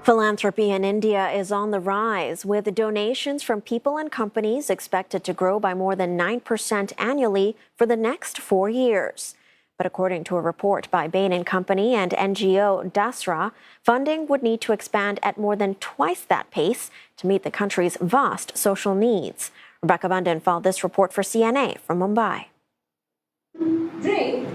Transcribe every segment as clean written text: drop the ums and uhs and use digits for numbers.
Philanthropy in India is on the rise, with donations from people and companies expected to grow by more than 9% annually for the next 4 years. But according to a report by Bain & Company and NGO Dasra, funding would need to expand at more than twice that pace to meet the country's vast social needs. Rebecca Bundan followed this report for CNA from Mumbai. Drink.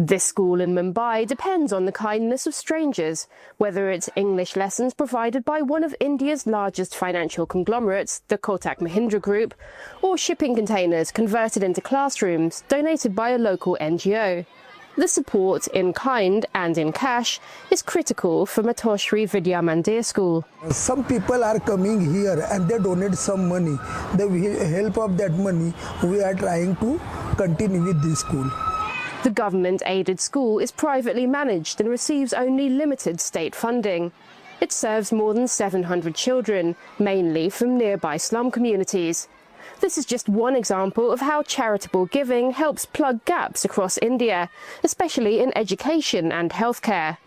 This school in Mumbai depends on the kindness of strangers, whether it's English lessons provided by one of India's largest financial conglomerates, the Kotak Mahindra Group, or shipping containers converted into classrooms donated by a local NGO. The support in kind and in cash is critical for Matoshri Vidya Mandir School. Some people are coming here and they donate some money. With the help of that money, we are trying to continue with this school. The government-aided school is privately managed and receives only limited state funding. It serves more than 700 children, mainly from nearby slum communities. This is just one example of how charitable giving helps plug gaps across India, especially in education and healthcare.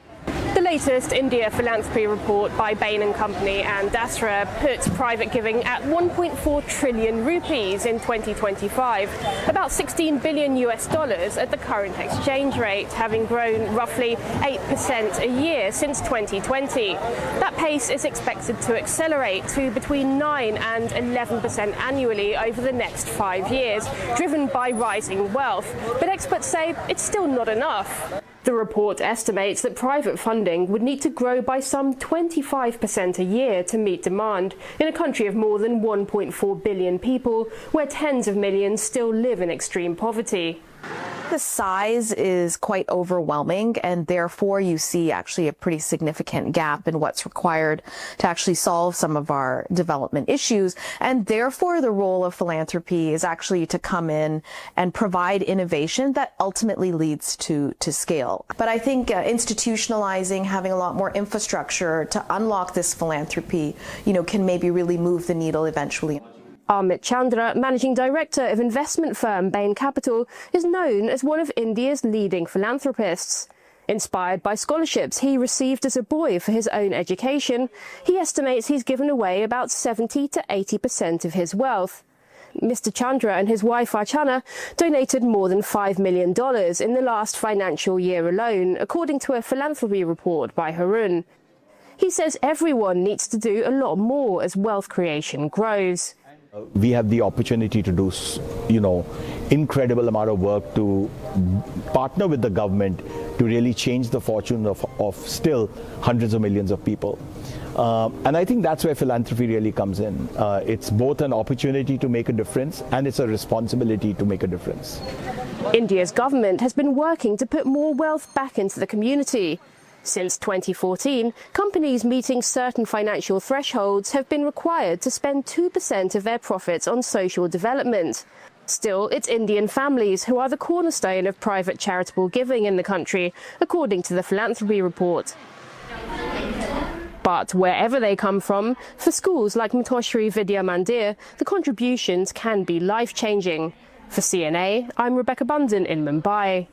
The latest India Philanthropy report by Bain & Company and Dasra puts private giving at 1.4 trillion rupees in 2025, about 16 billion US dollars at the current exchange rate, having grown roughly 8% a year since 2020. That pace is expected to accelerate to between 9 and 11% annually over the next 5 years, driven by rising wealth. But experts say it's still not enough. The report estimates that private funding would need to grow by some 25% a year to meet demand in a country of more than 1.4 billion people, where tens of millions still live in extreme poverty. The size is quite overwhelming, and therefore you see actually a pretty significant gap in what's required to actually solve some of our development issues. And therefore the role of philanthropy is actually to come in and provide innovation that ultimately leads to scale. But I think institutionalizing, having a lot more infrastructure to unlock this philanthropy, can maybe really move the needle eventually. Amit Chandra, managing director of investment firm Bain Capital, is known as one of India's leading philanthropists. Inspired by scholarships he received as a boy for his own education, he estimates he's given away about 70 to 80% of his wealth. Mr. Chandra and his wife Archana donated more than $5 million in the last financial year alone, according to a philanthropy report by Harun. He says everyone needs to do a lot more as wealth creation grows. We have the opportunity to do, incredible amount of work to partner with the government to really change the fortune of still hundreds of millions of people. And I think that's where philanthropy really comes in. It's both an opportunity to make a difference and it's a responsibility to make a difference. India's government has been working to put more wealth back into the community. Since 2014, companies meeting certain financial thresholds have been required to spend 2% of their profits on social development. Still, it's Indian families who are the cornerstone of private charitable giving in the country, according to the philanthropy report. But wherever they come from, for schools like Matoshri Vidya Mandir, the contributions can be life-changing. For CNA, I'm Rebecca Bundan in Mumbai.